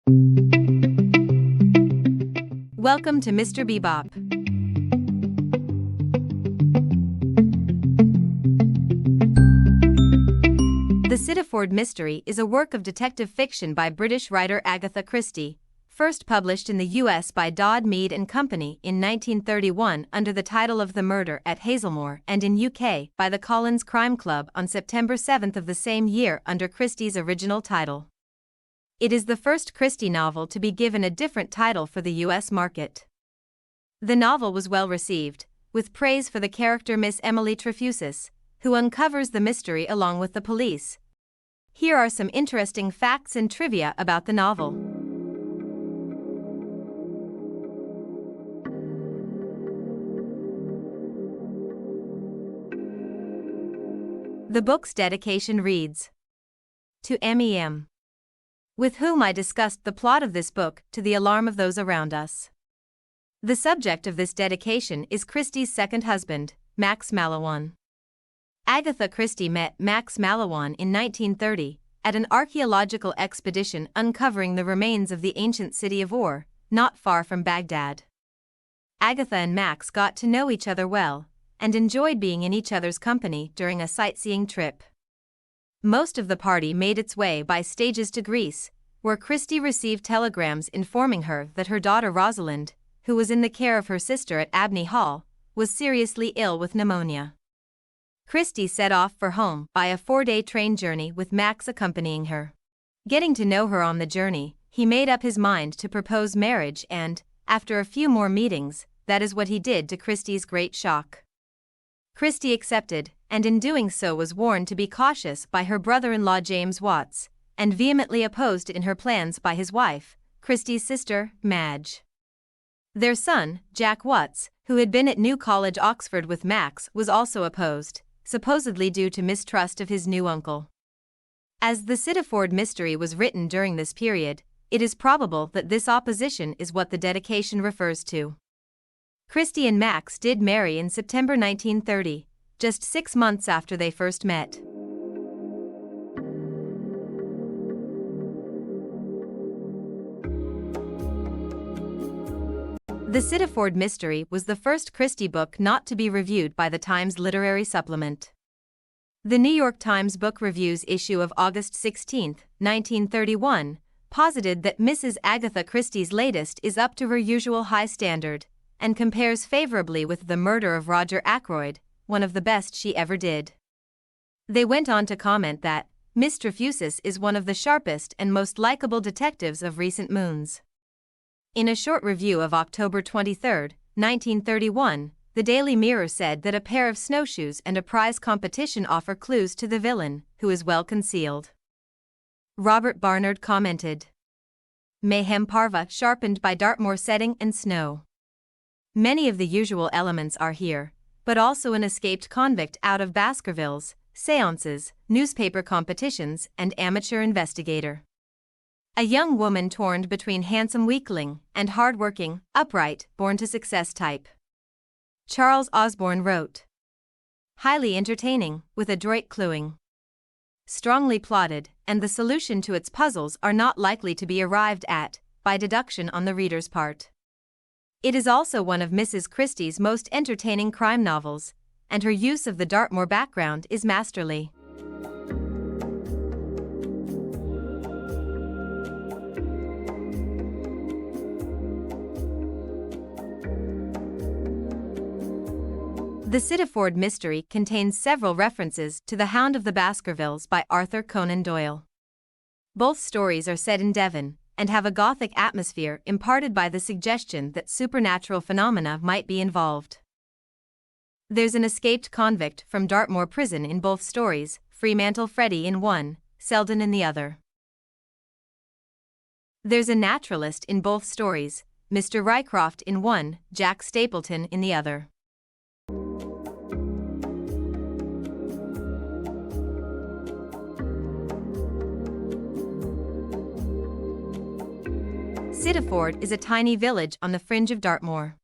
Welcome to Mr. Beebop. The SITTAFORD Mystery is a work of detective fiction by British writer Agatha Christie, first published in the US by Dodd, Mead and Company in 1931 under the title of The Murder at Hazelmoor, and in UK by the Collins Crime Club on September 7 of the same year under Christie's original title. It is the first Christie novel to be given a different title for the US market. The novel was well received, with praise for the character Miss Emily Trefusis, who uncovers the mystery along with the police. Here are some interesting facts and trivia about the novel. The book's dedication reads, "To MEM, with whom I discussed the plot of this book to the alarm of those around us." The subject of this dedication is Christie's second husband, Max Mallowan. Agatha Christie met Max Mallowan in 1930 at an archaeological expedition uncovering the remains of the ancient city of Ur, not far from Baghdad. Agatha and Max got to know each other well and enjoyed being in each other's company during a sightseeing trip. Most of the party made its way by stages to Greece, where Christie received telegrams informing her that her daughter Rosalind, who was in the care of her sister at Abney Hall, was seriously ill with pneumonia. Christie set off for home by a 4-day train journey with Max accompanying her. Getting to know her on the journey, he made up his mind to propose marriage and, after a few more meetings, that is what he did, to Christie's great shock. Christie accepted, and in doing so was warned to be cautious by her brother-in-law James Watts, and vehemently opposed in her plans by his wife, Christie's sister, Madge. Their son, Jack Watts, who had been at New College, Oxford with Max, was also opposed, supposedly due to mistrust of his new uncle. As the SITTAFORD Mystery was written during this period, it is probable that this opposition is what the dedication refers to. Christie and Max did marry in September 1930, just 6 months after they first met. The SITTAFORD Mystery was the first Christie book not to be reviewed by the Times Literary Supplement. The New York Times Book Reviews issue of August 16, 1931, posited that Mrs. Agatha Christie's latest is up to her usual high standard, and compares favorably with The Murder of Roger Ackroyd, one of the best she ever did. They went on to comment that Miss Trefusis is one of the sharpest and most likable detectives of recent moons. In a short review of October 23, 1931, the Daily Mirror said that a pair of snowshoes and a prize competition offer clues to the villain, who is well concealed. Robert Barnard commented, "Mayhem parva sharpened by Dartmoor setting and snow. Many of the usual elements are here, but also an escaped convict out of Baskervilles, séances, newspaper competitions, and amateur investigator. A young woman torn between handsome weakling and hard-working, upright, born-to-success type." Charles Osborne wrote, "Highly entertaining, with adroit cluing. Strongly plotted, and the solution to its puzzles are not likely to be arrived at by deduction on the reader's part. It is also one of Mrs. Christie's most entertaining crime novels, and her use of the Dartmoor background is masterly." The SITTAFORD Mystery contains several references to The Hound of the Baskervilles by Arthur Conan Doyle. Both stories are set in Devon, and have a gothic atmosphere imparted by the suggestion that supernatural phenomena might be involved. There's an escaped convict from Dartmoor prison in both stories, Fremantle Freddy in one, Selden in the other. There's a naturalist in both stories, Mr. Rycroft in one, Jack Stapleton in the other. SITTAFORD is a tiny village on the fringe of Dartmoor.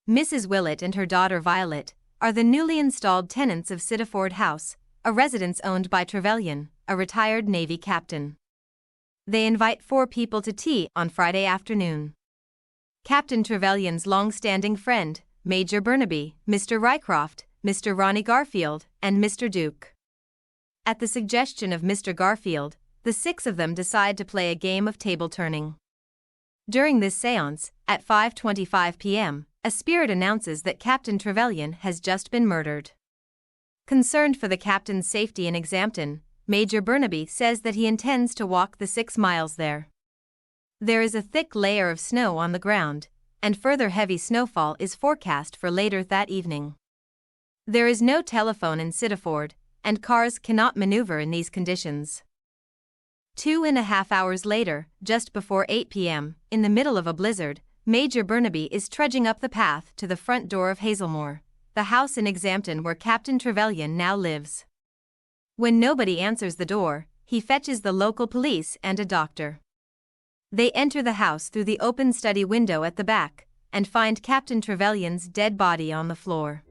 Mrs. Willett and her daughter Violet are the newly installed tenants of SITTAFORD House, a residence owned by Trevelyan, a retired Navy captain. They invite 4 people to tea on Friday afternoon. Captain Trevelyan's long-standing friend, Major Burnaby, Mr. Rycroft, Mr. Ronnie Garfield, and Mr. Duke. At the suggestion of Mr. Garfield, the 6 of them decide to play a game of table turning. During this séance, at 5:25 p.m., a spirit announces that Captain Trevelyan has just been murdered. Concerned for the captain's safety in Exampton, Major Burnaby says that he intends to walk the 6 miles there. There is a thick layer of snow on the ground, and further heavy snowfall is forecast for later that evening. There is no telephone in Sittaford, and cars cannot maneuver in these conditions. 2.5 hours later, just before 8 p.m., in the middle of a blizzard, Major Burnaby is trudging up the path to the front door of Hazelmoor, the house in Exampton where Captain Trevelyan now lives. When nobody answers the door, he fetches the local police and a doctor. They enter the house through the open study window at the back, and find Captain Trevelyan's dead body on the floor.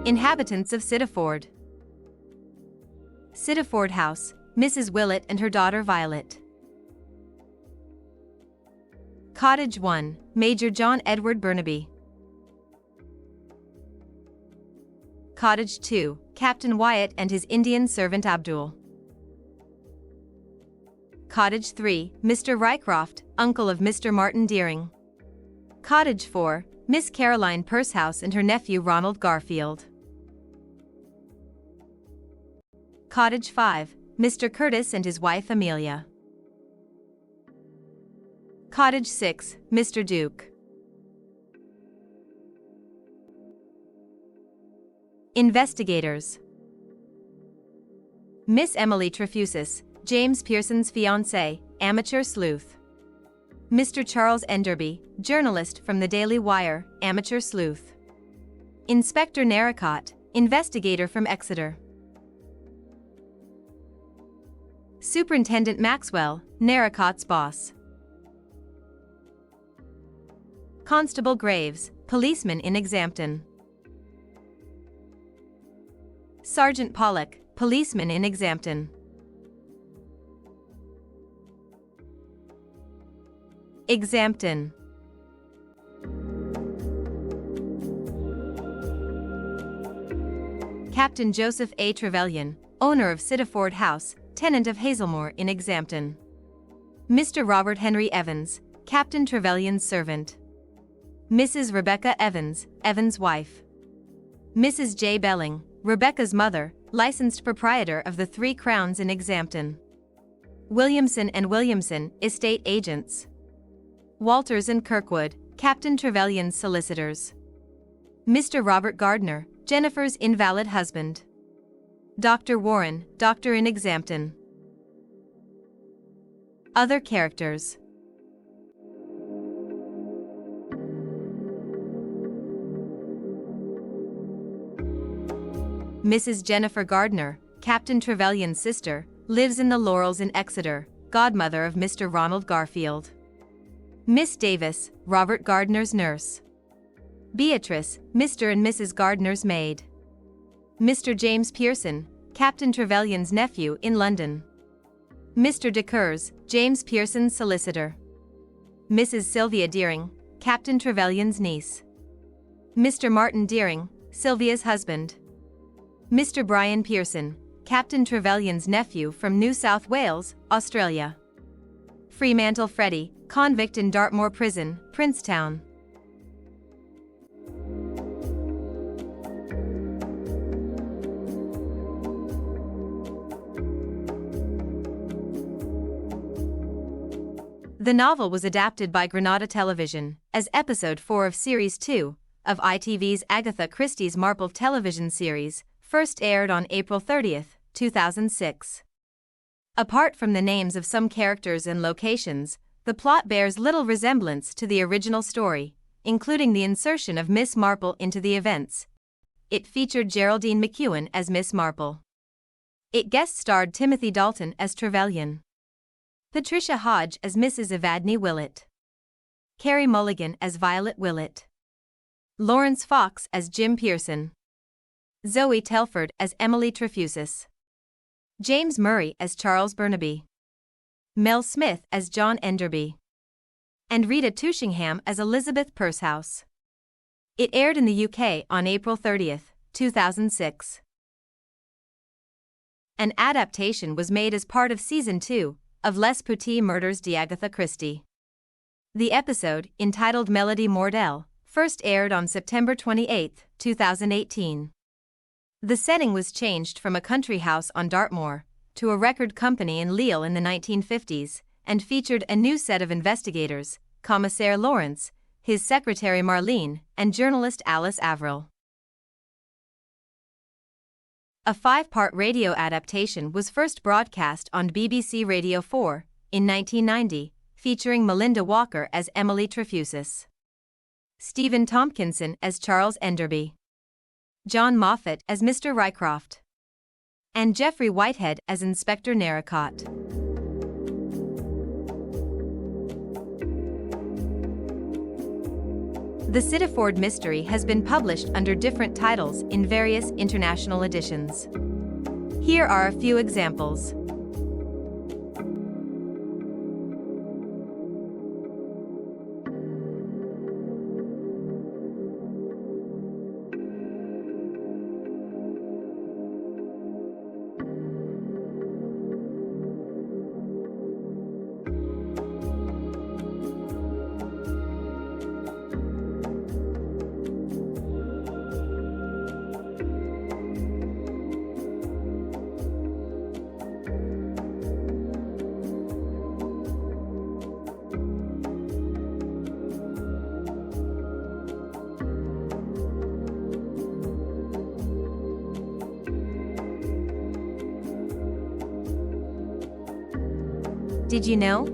Inhabitants of Sittaford. Sittaford House, Mrs. Willett and her daughter Violet. Cottage 1, Major John Edward Burnaby. Cottage 2, Captain Wyatt and his Indian servant Abdul. Cottage 3, Mr. Rycroft, uncle of Mr. Martin Deering. Cottage 4, Miss Caroline Pursehouse and her nephew Ronald Garfield. Cottage 5, Mr. Curtis and his wife Amelia. Cottage 6, Mr. Duke. Investigators. Miss Emily Trefusis, James Pearson's fiancée, amateur sleuth. Mr. Charles Enderby, journalist from the Daily Wire, amateur sleuth. Inspector Narracott, investigator from Exeter. Superintendent Maxwell, Narracott's boss. Constable Graves, policeman in Exampton. Sergeant Pollock, policeman in Exampton. Exampton. Captain Joseph A. Trevelyan, owner of Sittaford House, tenant of Hazelmoor in Exampton. Mr. Robert Henry Evans, Captain Trevelyan's servant. Mrs. Rebecca Evans, Evans' wife. Mrs. J. Belling, Rebecca's mother, licensed proprietor of the 3 Crowns in Exampton. Williamson and Williamson, estate agents. Walters and Kirkwood, Captain Trevelyan's solicitors. Mr. Robert Gardner, Jennifer's invalid husband. Dr. Warren, doctor in Exampton. Other characters. Mrs. Jennifer Gardner, Captain Trevelyan's sister, lives in the Laurels in Exeter, godmother of Mr. Ronald Garfield. Miss Davis, Robert Gardner's nurse. Beatrice, Mr. and Mrs. Gardner's maid. Mr. James Pearson, Captain Trevelyan's nephew in London. Mr. de Kers, James Pearson's solicitor. Mrs. Sylvia Deering, Captain Trevelyan's niece. Mr. Martin Deering, Sylvia's husband. Mr. Brian Pearson, Captain Trevelyan's nephew from New South Wales, Australia. Fremantle Freddy, convict in Dartmoor Prison, Princetown. The novel was adapted by Granada Television as episode 4 of Series 2 of ITV's Agatha Christie's Marple television series, first aired on April 30, 2006. Apart from the names of some characters and locations, the plot bears little resemblance to the original story, including the insertion of Miss Marple into the events. It featured Geraldine McEwen as Miss Marple. It guest-starred Timothy Dalton as Trevelyan, Patricia Hodge as Mrs. Evadne Willett, Carrie Mulligan as Violet Willett, Lawrence Fox as Jim Pearson. Zoe Telford as Emily Trefusis. James Murray as Charles Burnaby. Mel Smith as John Enderby. And Rita Tushingham as Elizabeth Percehouse. It aired in the UK on April 30, 2006. An adaptation was made as part of Season 2 of Les Petits Murders d'Agatha Christie. The episode, entitled Melody Mordell, first aired on September 28, 2018. The setting was changed from a country house on Dartmoor to a record company in Lille in the 1950s, and featured a new set of investigators, Commissaire Lawrence, his secretary Marlene, and journalist Alice Averill. A 5-part radio adaptation was first broadcast on BBC Radio 4 in 1990, featuring Melinda Walker as Emily Trefusis, Stephen Tompkinson as Charles Enderby, John Moffat as Mr. Rycroft, and Jeffrey Whitehead as Inspector Narracott. The SITTAFORD Mystery has been published under different titles in various international editions. Here are a few examples. Did you know?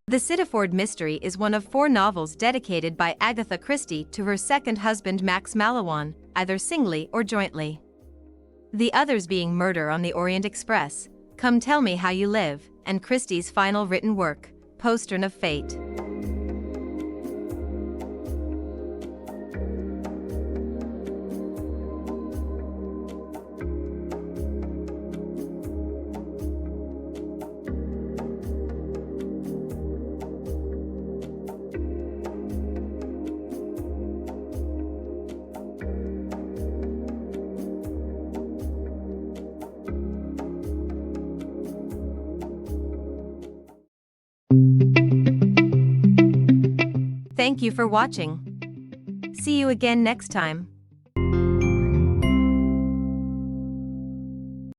The SITTAFORD Mystery is one of 4 novels dedicated by Agatha Christie to her second husband Max Mallowan, either singly or jointly. The others being Murder on the Orient Express, Come Tell Me How You Live, and Christie's final written work, Postern of Fate. Thank you for watching. See you again next time.